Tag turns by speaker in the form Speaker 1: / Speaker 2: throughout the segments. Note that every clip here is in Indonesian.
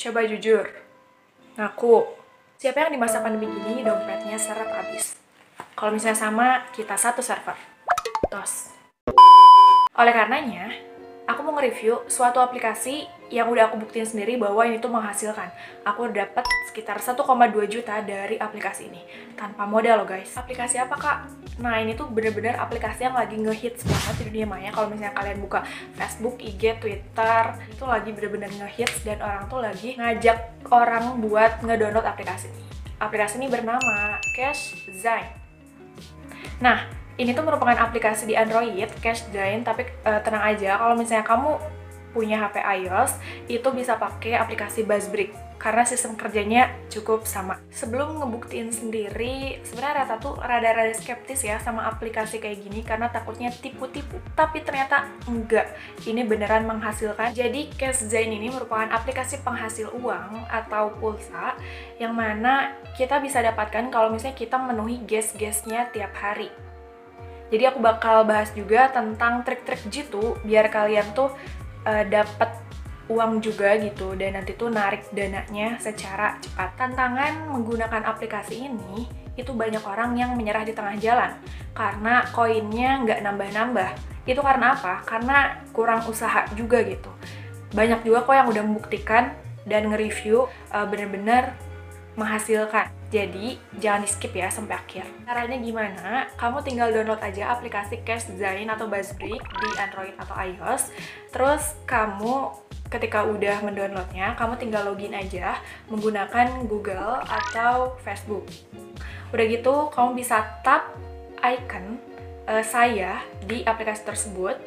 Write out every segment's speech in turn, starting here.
Speaker 1: Coba jujur, ngaku. Siapa yang di masa pandemi gini dompetnya seret abis? Kalau misalnya sama, kita satu server. Tos. Oleh karenanya, aku mau nge-review suatu aplikasi yang udah aku buktiin sendiri bahwa ini tuh menghasilkan. Aku udah dapet sekitar 1,2 juta dari aplikasi ini. Tanpa modal loh guys. Aplikasi apa kak? Nah ini tuh bener-bener aplikasi yang lagi ngehits banget di dunia maya. Kalau misalnya kalian buka Facebook, IG, Twitter, itu lagi bener-bener ngehits dan orang tuh lagi ngajak orang buat ngedownload aplikasi ini. Aplikasi ini bernama Cashzain. Nah, ini tuh merupakan aplikasi di Android, Cashzain, tapi tenang aja kalau misalnya kamu punya HP iOS, itu bisa pakai aplikasi Buzzsbrick karena sistem kerjanya cukup sama. Sebelum ngebuktiin sendiri, sebenarnya Rata tuh rada-rada skeptis ya sama aplikasi kayak gini karena takutnya tipu-tipu. Tapi ternyata enggak, ini beneran menghasilkan. Jadi Cashzain ini merupakan aplikasi penghasil uang atau pulsa yang mana kita bisa dapatkan kalau misalnya kita memenuhi gas-gasnya tiap hari. Jadi aku bakal bahas juga tentang trik-trik jitu biar kalian tuh dapat uang juga gitu dan nanti tuh narik dananya secara cepat. Tantangan menggunakan aplikasi ini itu banyak orang yang menyerah di tengah jalan karena koinnya nggak nambah-nambah. Itu karena apa? Karena kurang usaha juga gitu. Banyak juga kok yang udah membuktikan dan nge-review bener-bener menghasilkan. Jadi, jangan di-skip ya sampai akhir. Caranya gimana? Kamu tinggal download aja aplikasi Cashzain atau Buzzsbrick di Android atau iOS. Terus kamu ketika udah mendownloadnya, kamu tinggal login aja menggunakan Google atau Facebook. Udah gitu, kamu bisa tap icon saya di aplikasi tersebut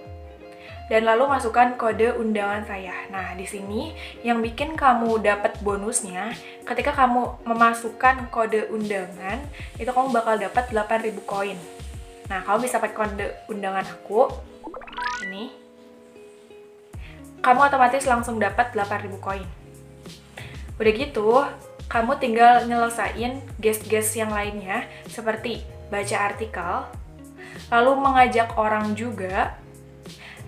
Speaker 1: dan lalu masukkan kode undangan saya. Nah, di sini yang bikin kamu dapat bonusnya, ketika kamu memasukkan kode undangan, itu kamu bakal dapat 8.000 koin. Nah, kamu bisa pakai kode undangan aku. Ini. Kamu otomatis langsung dapat 8.000 koin. Udah gitu, kamu tinggal nyelesain gas-gas yang lainnya, seperti baca artikel, lalu mengajak orang juga,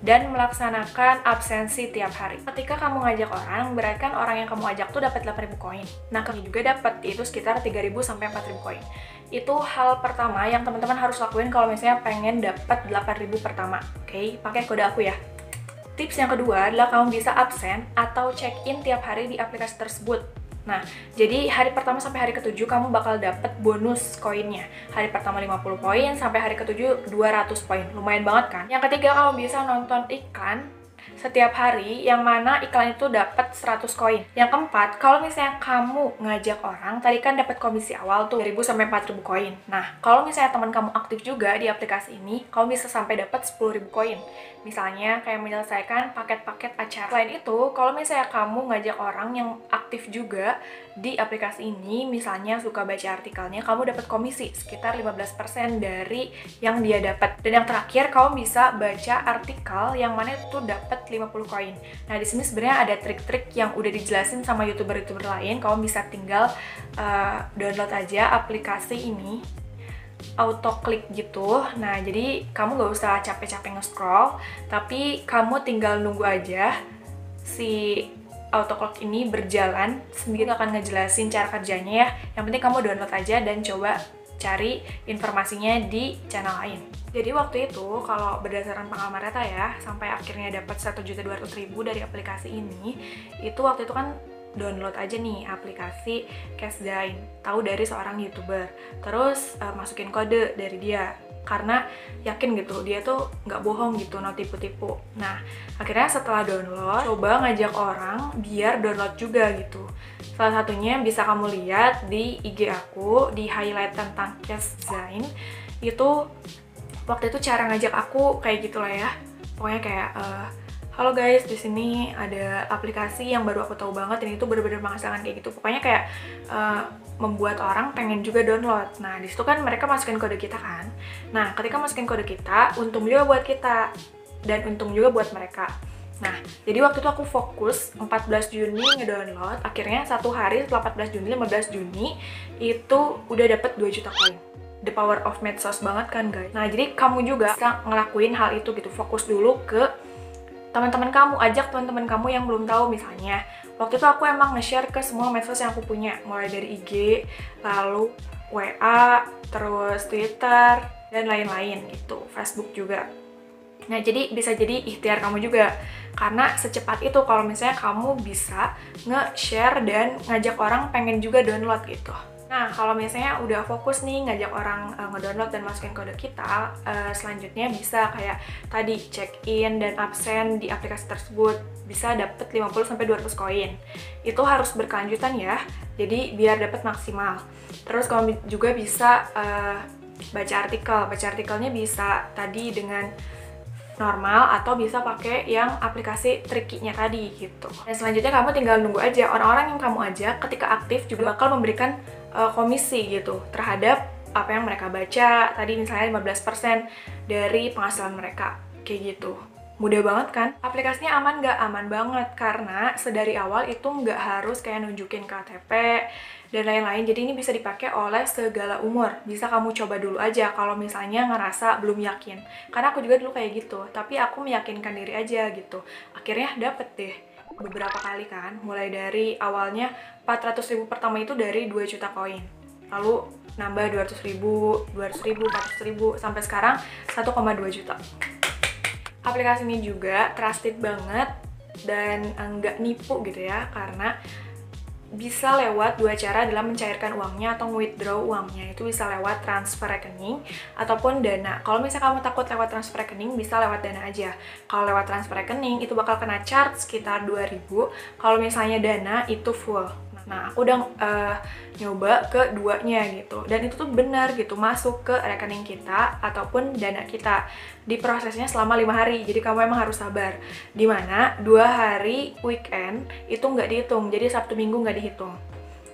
Speaker 1: dan melaksanakan absensi tiap hari. Ketika kamu ngajak orang, berarti kan orang yang kamu ajak tuh dapat 8.000 koin. Nah, kamu juga dapat itu sekitar 3.000 sampai 4.000 koin. Itu hal pertama yang teman-teman harus lakuin kalau misalnya pengen dapat 8.000 pertama. Oke, pakai kode aku ya. Tips yang kedua adalah kamu bisa absen atau check-in tiap hari di aplikasi tersebut. Nah, jadi hari pertama sampai hari ke-7 kamu bakal dapat bonus koinnya. Hari pertama 50 poin, sampai hari ke-7 200 poin. Lumayan banget kan? Yang ketiga, kamu bisa nonton iklan setiap hari, yang mana iklan itu dapat 100 koin. Yang keempat, kalau misalnya kamu ngajak orang, tadi kan dapat komisi awal tuh 1.000 sampai 4.000 koin. Nah, kalau misalnya teman kamu aktif juga di aplikasi ini, kamu bisa sampai dapat 10.000 koin. Misalnya kayak menyelesaikan paket-paket acara. Selain itu, kalau misalnya kamu ngajak orang yang aktif juga di aplikasi ini, misalnya suka baca artikelnya, kamu dapat komisi sekitar 15% dari yang dia dapat. Dan yang terakhir, kamu bisa baca artikel yang mana itu dapat 50 koin. Nah, di sini sebenarnya ada trik-trik yang udah dijelasin sama YouTuber-YouTuber lain. Kamu bisa tinggal download aja aplikasi ini, auto klik gitu. Nah, jadi kamu nggak usah capek-capek nge-scroll, tapi kamu tinggal nunggu aja si auto klik ini berjalan sendiri. Akan ngejelasin cara kerjanya ya. Yang penting kamu download aja dan coba cari informasinya di channel lain. Jadi waktu itu, kalau berdasarkan pengalaman Rata ya, sampai akhirnya dapat 1.200.000 dari aplikasi ini, itu waktu itu kan download aja nih aplikasi Cashzain, tahu dari seorang YouTuber, terus masukin kode dari dia karena yakin gitu dia tuh nggak bohong gitu, no tipu-tipu. Nah, akhirnya setelah download, coba ngajak orang biar download juga gitu. Salah satunya bisa kamu lihat di IG aku, di highlight tentang Cashzain. Itu waktu itu cara ngajak aku kayak gitulah ya, pokoknya kayak halo guys, di sini ada aplikasi yang baru aku tahu banget dan itu bener-bener menghasilkan kayak gitu. Pokoknya kayak membuat orang pengen juga download. Nah, di situ kan mereka masukin kode kita kan. Nah, ketika masukin kode kita, untung juga buat kita dan untung juga buat mereka. Nah, jadi waktu itu aku fokus 14 Juni ngedownload. Akhirnya satu hari setelah 14 Juni, 15 Juni itu udah dapet 2 juta koin. The power of medsos banget kan guys. Nah, jadi kamu juga bisa ngelakuin hal itu gitu. Fokus dulu ke teman-teman kamu, ajak teman-teman kamu yang belum tahu. Misalnya waktu itu aku emang nge-share ke semua medsos yang aku punya, mulai dari IG, lalu WA, terus Twitter, dan lain-lain gitu, Facebook juga. Nah, jadi bisa jadi ikhtiar kamu juga, karena secepat itu kalau misalnya kamu bisa nge-share dan ngajak orang pengen juga download gitu. Nah, kalau misalnya udah fokus nih ngajak orang ngedownload dan masukin kode kita, selanjutnya bisa kayak tadi check-in dan absen di aplikasi tersebut, bisa dapet 50-200 koin. Itu harus berkelanjutan ya, jadi biar dapat maksimal. Terus kamu juga bisa baca artikelnya bisa tadi dengan normal atau bisa pakai yang aplikasi trikinya tadi gitu. Dan selanjutnya kamu tinggal nunggu aja, orang-orang yang kamu ajak ketika aktif juga bakal memberikan komisi gitu terhadap apa yang mereka baca. Tadi misalnya 15% dari penghasilan mereka, kayak gitu. Mudah banget kan? Aplikasinya aman nggak? Aman banget, karena sedari awal itu nggak harus kayak nunjukin KTP dan lain-lain. Jadi ini bisa dipakai oleh segala umur. Bisa kamu coba dulu aja kalau misalnya ngerasa belum yakin. Karena aku juga dulu kayak gitu, tapi aku meyakinkan diri aja gitu. Akhirnya dapet deh beberapa kali kan, mulai dari awalnya 400.000 pertama itu dari 2 juta koin, lalu nambah 200.000, 400.000, sampai sekarang 1,2 juta. Aplikasi ini juga trusted banget dan nggak nipu gitu ya, karena bisa lewat dua cara dalam mencairkan uangnya atau withdraw uangnya. Itu bisa lewat transfer rekening ataupun dana. Kalau misalnya kamu takut lewat transfer rekening, bisa lewat dana aja. Kalau lewat transfer rekening itu bakal kena charge sekitar 2.000. Kalau misalnya dana itu full. Nah, aku udah nyoba keduanya gitu, dan itu tuh benar gitu, masuk ke rekening kita ataupun dana kita. Diprosesnya selama 5 hari, jadi kamu emang harus sabar. Dimana 2 hari weekend itu nggak dihitung, jadi Sabtu Minggu nggak dihitung.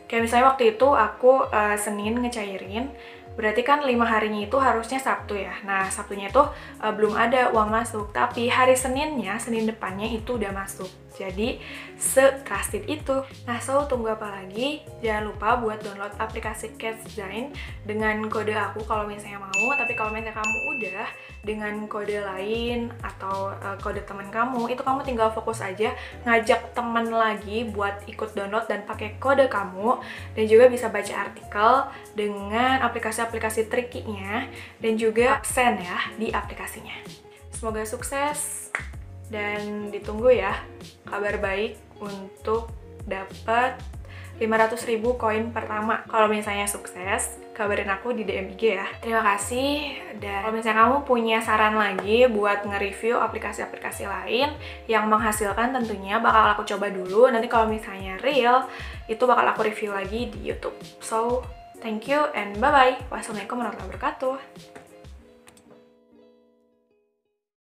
Speaker 1: Kayak misalnya waktu itu aku Senin ngecairin, berarti kan 5 harinya itu harusnya Sabtu ya. Nah, Sabtunya itu belum ada uang masuk, tapi hari Seninnya, Senin depannya itu udah masuk. Jadi, se-trusted itu. Nah, so tunggu apa lagi? Jangan lupa buat download aplikasi Catchzain dengan kode aku kalau misalnya mau, tapi kalau misalnya kamu udah dengan kode lain atau kode teman kamu, itu kamu tinggal fokus aja ngajak teman lagi buat ikut download dan pakai kode kamu, dan juga bisa baca artikel dengan aplikasi-aplikasi trikinya dan juga absen ya di aplikasinya. Semoga sukses dan ditunggu ya kabar baik untuk dapat 500.000 koin pertama. Kalau misalnya sukses, kabarin aku di DM IG ya. Terima kasih, dan kalau misalnya kamu punya saran lagi buat nge-review aplikasi-aplikasi lain yang menghasilkan, tentunya bakal aku coba dulu. Nanti kalau misalnya real, itu bakal aku review lagi di YouTube. So, thank you and bye-bye. Wassalamualaikum warahmatullahi wabarakatuh.